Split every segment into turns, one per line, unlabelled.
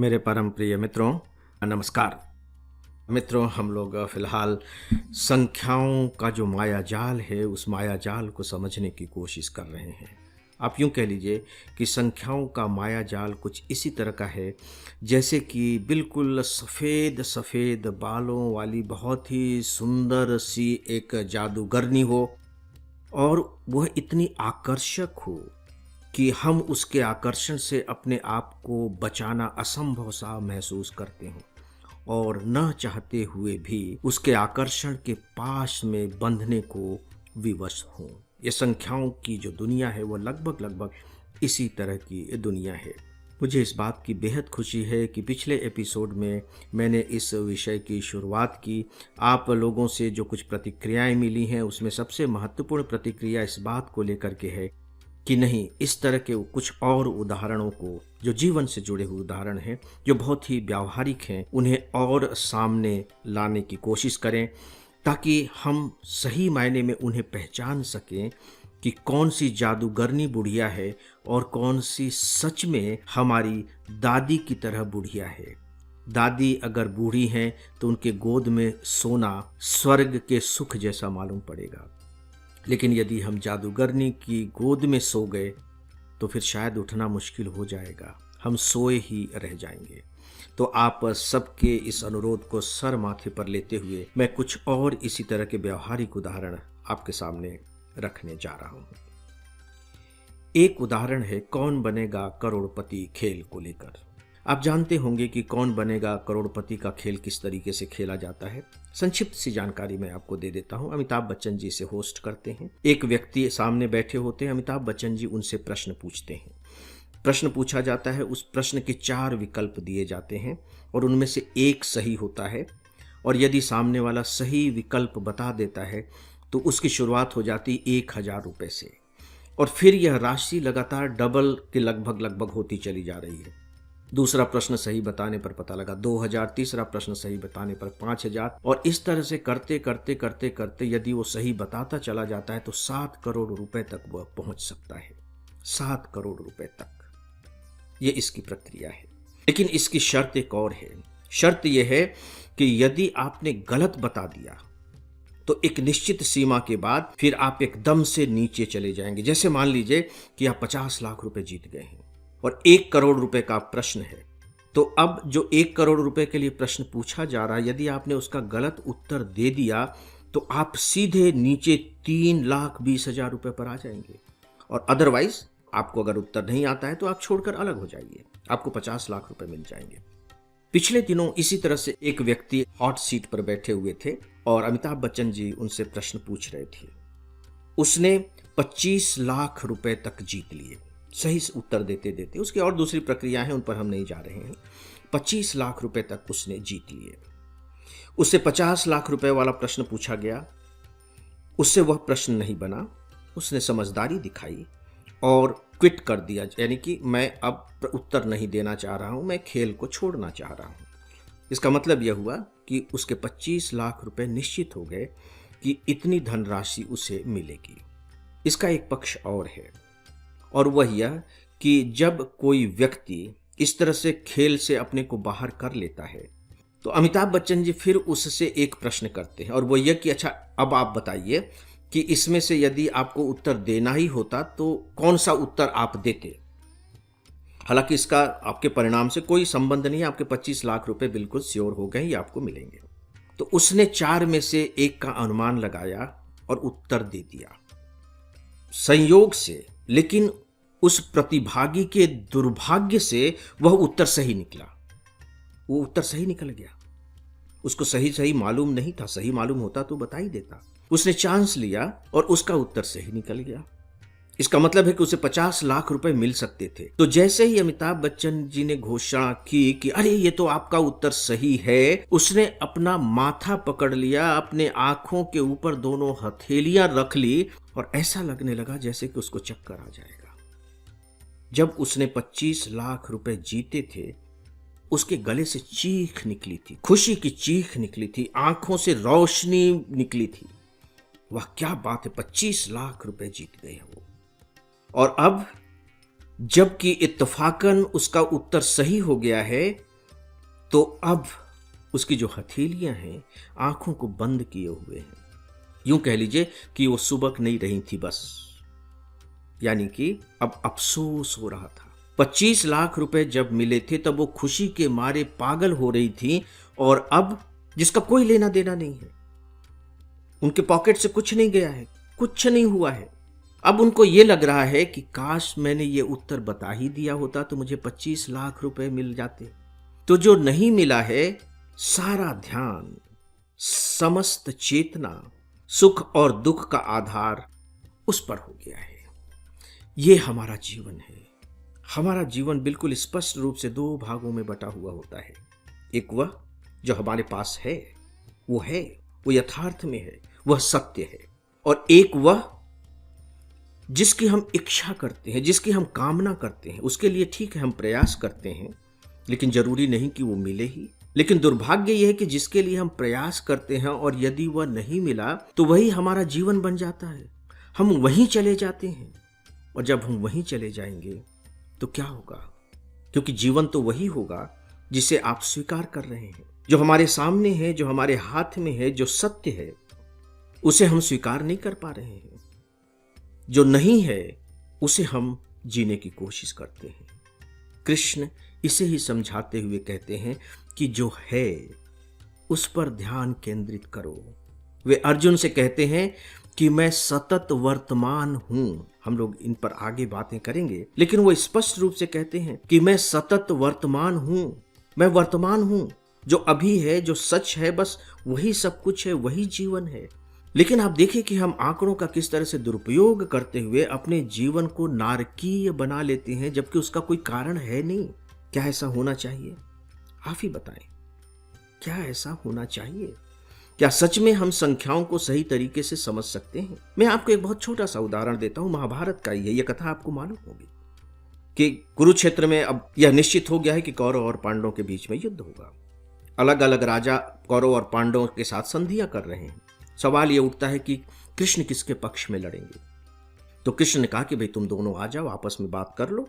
मेरे परम प्रिय मित्रों, नमस्कार। मित्रों, हम लोग फिलहाल संख्याओं का जो माया जाल है, उस माया जाल को समझने की कोशिश कर रहे हैं। आप यूँ कह लीजिए कि संख्याओं का माया जाल कुछ इसी तरह का है जैसे कि बिल्कुल सफ़ेद सफ़ेद बालों वाली बहुत ही सुंदर सी एक जादूगरनी हो, और वह इतनी आकर्षक हो कि हम उसके आकर्षण से अपने आप को बचाना असंभव सा महसूस करते हों, और न चाहते हुए भी उसके आकर्षण के पास में बंधने को विवश हों। ये संख्याओं की जो दुनिया है वो लगभग लगभग इसी तरह की दुनिया है। मुझे इस बात की बेहद खुशी है कि पिछले एपिसोड में मैंने इस विषय की शुरुआत की। आप लोगों से जो कुछ प्रतिक्रियाएं मिली हैं, उसमें सबसे महत्वपूर्ण प्रतिक्रिया इस बात को लेकर के है कि नहीं, इस तरह के कुछ और उदाहरणों को, जो जीवन से जुड़े हुए उदाहरण हैं, जो बहुत ही व्यावहारिक हैं, उन्हें और सामने लाने की कोशिश करें ताकि हम सही मायने में उन्हें पहचान सकें कि कौन सी जादूगरनी बुढ़िया है और कौन सी सच में हमारी दादी की तरह बुढ़िया है। दादी अगर बूढ़ी हैं तो उनके गोद में सोना स्वर्ग के सुख जैसा मालूम पड़ेगा, लेकिन यदि हम जादूगरनी की गोद में सो गए तो फिर शायद उठना मुश्किल हो जाएगा, हम सोए ही रह जाएंगे। तो आप सबके इस अनुरोध को सर माथे पर लेते हुए मैं कुछ और इसी तरह के व्यवहारिक उदाहरण आपके सामने रखने जा रहा हूं। एक उदाहरण है कौन बनेगा करोड़पति खेल को लेकर। आप जानते होंगे कि कौन बनेगा करोड़पति का खेल किस तरीके से खेला जाता है। संक्षिप्त सी जानकारी मैं आपको दे देता हूं। अमिताभ बच्चन जी से होस्ट करते हैं। एक व्यक्ति सामने बैठे होते हैं, अमिताभ बच्चन जी उनसे प्रश्न पूछते हैं। प्रश्न पूछा जाता है, उस प्रश्न के 4 विकल्प दिए जाते हैं और उनमें से एक सही होता है, और यदि सामने वाला सही विकल्प बता देता है तो उसकी शुरुआत हो जाती 1000 रुपये से, और फिर यह राशि लगातार डबल के लगभग होती चली जा रही है। दूसरा प्रश्न सही बताने पर पता लगा 2000, तीसरा प्रश्न सही बताने पर 5000, और इस तरह से करते करते करते करते यदि वो सही बताता चला जाता है तो 7 करोड़ रुपए तक वह पहुंच सकता है। 7 करोड़ रुपए तक, ये इसकी प्रक्रिया है। लेकिन इसकी शर्त एक और है। शर्त यह है कि यदि आपने गलत बता दिया तो एक निश्चित सीमा के बाद फिर आप एकदम से नीचे चले जाएंगे। जैसे मान लीजिए कि आप 50 लाख रुपए जीत गए हैं और 1 करोड़ रुपए का प्रश्न है, तो अब जो 1 करोड़ रुपए के लिए प्रश्न पूछा जा रहा है, यदि आपने उसका गलत उत्तर दे दिया तो आप सीधे नीचे 3,20,000 रुपए पर आ जाएंगे। और अदरवाइज आपको अगर उत्तर नहीं आता है तो आप छोड़कर अलग हो जाइए, आपको 50 लाख रुपए मिल जाएंगे। पिछले दिनों इसी तरह से एक व्यक्ति हॉट सीट पर बैठे हुए थे और अमिताभ बच्चन जी उनसे प्रश्न पूछ रहे थे। उसने 25 लाख रुपए तक जीत लिए सही से उत्तर देते देते। उसकी और दूसरी प्रक्रिया है, उन पर हम नहीं जा रहे हैं। 25 लाख रुपए तक उसने जीत लिए। उससे 50 लाख रुपए वाला प्रश्न पूछा गया, उससे वह प्रश्न नहीं बना। उसने समझदारी दिखाई और क्विट कर दिया, यानी कि मैं अब उत्तर नहीं देना चाह रहा हूं, मैं खेल को छोड़ना चाह रहा हूं। इसका मतलब यह हुआ कि उसके 25 लाख रुपए निश्चित हो गए कि इतनी धनराशि उसे मिलेगी। इसका एक पक्ष और है, और वह यह कि जब कोई व्यक्ति इस तरह से खेल से अपने को बाहर कर लेता है तो अमिताभ बच्चन जी फिर उससे एक प्रश्न करते हैं, और वो यह कि अच्छा अब आप बताइए कि इसमें से यदि आपको उत्तर देना ही होता तो कौन सा उत्तर आप देते। हालांकि इसका आपके परिणाम से कोई संबंध नहीं है, आपके 25 लाख रुपए बिल्कुल श्योर हो गए, ये आपको मिलेंगे। तो उसने 4 में से 1 का अनुमान लगाया और उत्तर दे दिया संयोग से, लेकिन उस प्रतिभागी के दुर्भाग्य से वह उत्तर सही निकला। वो उत्तर सही निकल गया। उसको सही मालूम नहीं था, सही मालूम होता तो बता ही देता। उसने चांस लिया और उसका उत्तर सही निकल गया। इसका मतलब है कि उसे 50 लाख रुपए मिल सकते थे। तो जैसे ही अमिताभ बच्चन जी ने घोषणा की कि अरे ये तो आपका उत्तर सही है, उसने अपना माथा पकड़ लिया, अपने आंखों के ऊपर दोनों हथेलियां रख ली और ऐसा लगने लगा जैसे कि उसको चक्कर आ जाएगा। जब उसने 25 लाख रुपए जीते थे, उसके गले से चीख निकली थी, खुशी की चीख निकली थी, आंखों से रोशनी निकली थी। वह क्या बात है, 25 लाख रुपए जीत गए वो। और अब जबकि इत्तफाकन उसका उत्तर सही हो गया है, तो अब उसकी जो हथेलियां हैं आंखों को बंद किए हुए हैं। यूं कह लीजिए कि वो सुबक नहीं रही थी बस, यानी कि अब अफसोस हो रहा था। 25 लाख रुपए जब मिले थे तब वो खुशी के मारे पागल हो रही थी, और अब जिसका कोई लेना देना नहीं है, उनके पॉकेट से कुछ नहीं गया है, कुछ नहीं हुआ है, अब उनको ये लग रहा है कि काश मैंने ये उत्तर बता ही दिया होता तो मुझे 25 लाख रुपए मिल जाते। तो जो नहीं मिला है, सारा ध्यान, समस्त चेतना, सुख और दुख का आधार उस पर हो गया है। ये हमारा जीवन है। हमारा जीवन बिल्कुल स्पष्ट रूप से 2 भागों में बटा हुआ होता है। एक वह जो हमारे पास है, वो यथार्थ में है, वह सत्य है। और एक वह जिसकी हम इच्छा करते हैं, जिसकी हम कामना करते हैं, उसके लिए ठीक है हम प्रयास करते हैं, लेकिन जरूरी नहीं कि वो मिले ही। लेकिन दुर्भाग्य यह है कि जिसके लिए हम प्रयास करते हैं और यदि वह नहीं मिला तो वही हमारा जीवन बन जाता है। हम वहीं चले जाते हैं, और जब हम वहीं चले जाएंगे तो क्या होगा? क्योंकि जीवन तो वही होगा जिसे आप स्वीकार कर रहे हैं। जो हमारे सामने है, जो हमारे हाथ में है, जो सत्य है, उसे हम स्वीकार नहीं कर पा रहे हैं। जो नहीं है उसे हम जीने की कोशिश करते हैं। कृष्ण इसे ही समझाते हुए कहते हैं कि जो है उस पर ध्यान केंद्रित करो। वे अर्जुन से कहते हैं कि मैं सतत वर्तमान हूं। हम लोग इन पर आगे बातें करेंगे, लेकिन वो स्पष्ट रूप से कहते हैं कि मैं सतत वर्तमान हूं। मैं वर्तमान हूं, जो अभी है, जो सच है, बस वही सब कुछ है, वही जीवन है। लेकिन आप देखिए कि हम आंकड़ों का किस तरह से दुरुपयोग करते हुए अपने जीवन को नारकीय बना लेते हैं, जबकि उसका कोई कारण है नहीं। क्या ऐसा होना चाहिए? आप ही बताएं, क्या ऐसा होना चाहिए? क्या सच में हम संख्याओं को सही तरीके से समझ सकते हैं? मैं आपको एक बहुत छोटा सा उदाहरण देता हूं, महाभारत का ही है। यह कथा आपको मालूम होगी कि कुरुक्षेत्र में अब यह निश्चित हो गया है कि कौरव और पांडवों के बीच में युद्ध होगा। अलग अलग राजा कौरव और पांडवों के साथ संधियां कर रहे हैं। सवाल यह उठता है कि कृष्ण किसके पक्ष में लड़ेंगे। तो कृष्ण ने कहा कि भाई तुम दोनों आ जाओ, आपस में बात कर लो।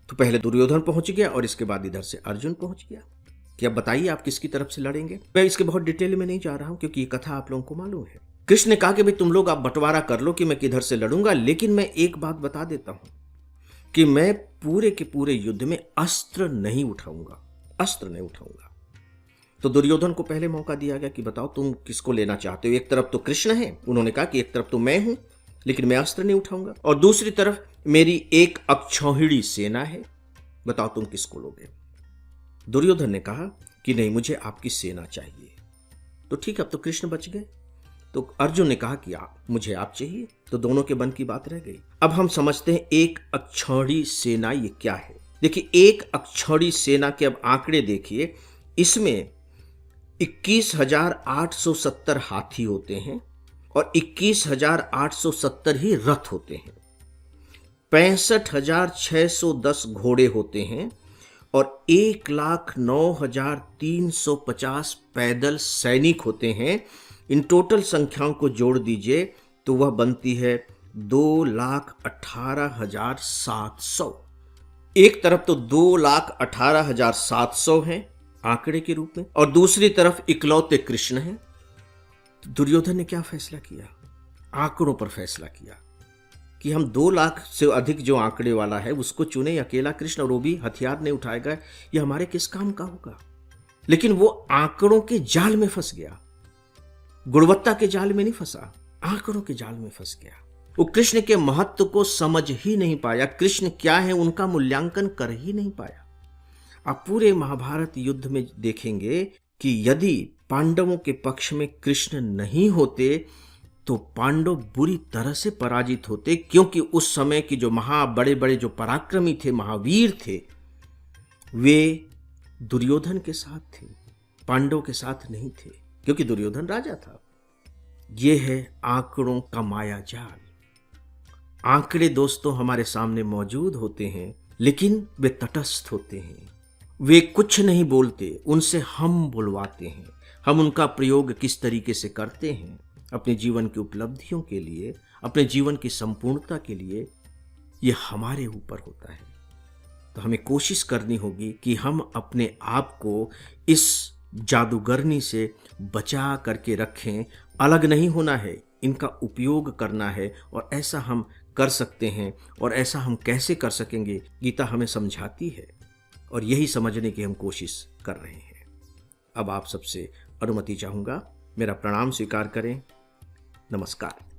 तो पहले दुर्योधन पहुंच गया और इसके बाद इधर से अर्जुन पहुंच गया कि अब बताइए आप किसकी तरफ से लड़ेंगे। मैं इसके बहुत डिटेल में नहीं जा रहा हूं क्योंकि ये कथा आप लोगों को मालूम है। कृष्ण ने कहा कि भाई तुम लोग आप बंटवारा कर लो कि मैं किधर से लड़ूंगा, लेकिन मैं एक बात बता देता हूं कि मैं पूरे के पूरे युद्ध में अस्त्र नहीं उठाऊंगा, अस्त्र नहीं उठाऊंगा। तो दुर्योधन को पहले मौका दिया गया कि बताओ तुम किसको लेना चाहते हो। एक तरफ तो कृष्ण है, उन्होंने कहा कि एक तरफ तो मैं हूं, लेकिन मैं अस्त्र नहीं उठाऊंगा, और दूसरी तरफ मेरी एक अक्षौहिणी सेना है, बताओ तुम किसको लोगे। दुर्योधन ने कहा कि नहीं, मुझे आपकी सेना चाहिए। तो ठीक है, अब तो कृष्ण बच गए। तो अर्जुन ने कहा कि मुझे आप चाहिए। तो दोनों के मन की बात रह गई। अब हम समझते हैं एक अक्षौहिणी सेना ये क्या है। देखिए, एक अक्षौहिणी सेना के अब आंकड़े देखिए। इसमें 21,870 हाथी होते हैं और 21,870 ही रथ होते हैं। 65,610 घोड़े होते हैं और 1,09,350 पैदल सैनिक होते हैं। इन टोटल संख्याओं को जोड़ दीजिए तो वह बनती है 2,18,700। एक तरफ तो 2,18,700 हैं आंकड़े के रूप में, और दूसरी तरफ इकलौते कृष्ण हैं। तो दुर्योधन ने क्या फैसला किया? आंकड़ों पर फैसला किया कि हम 2 लाख से अधिक जो आंकड़े वाला है उसको चुने, अकेला कृष्ण, और वो भी हथियार नहीं उठाएगा, ये हमारे किस काम का होगा। लेकिन वो आंकड़ों के जाल में फंस गया, गुणवत्ता के जाल में नहीं फंसा, आंकड़ों के जाल में फंस गया। वो कृष्ण के महत्व को समझ ही नहीं पाया, कृष्ण क्या है उनका मूल्यांकन कर ही नहीं पाया। आप पूरे महाभारत युद्ध में देखेंगे कि यदि पांडवों के पक्ष में कृष्ण नहीं होते तो पांडव बुरी तरह से पराजित होते, क्योंकि उस समय की जो बड़े बड़े जो पराक्रमी थे, महावीर थे, वे दुर्योधन के साथ थे, पांडव के साथ नहीं थे, क्योंकि दुर्योधन राजा था। यह है आंकड़ों का माया जाल। आंकड़े दोस्तों हमारे सामने मौजूद होते हैं, लेकिन वे तटस्थ होते हैं, वे कुछ नहीं बोलते, उनसे हम बुलवाते हैं। हम उनका प्रयोग किस तरीके से करते हैं अपने जीवन की उपलब्धियों के लिए, अपने जीवन की संपूर्णता के लिए, यह हमारे ऊपर होता है। तो हमें कोशिश करनी होगी कि हम अपने आप को इस जादूगरनी से बचा करके रखें। अलग नहीं होना है, इनका उपयोग करना है, और ऐसा हम कर सकते हैं। और ऐसा हम कैसे कर सकेंगे, गीता हमें समझाती है, और यही समझने की हम कोशिश कर रहे हैं। अब आप सबसे अनुमति चाहूँगा, मेरा प्रणाम स्वीकार करें। नमस्कार।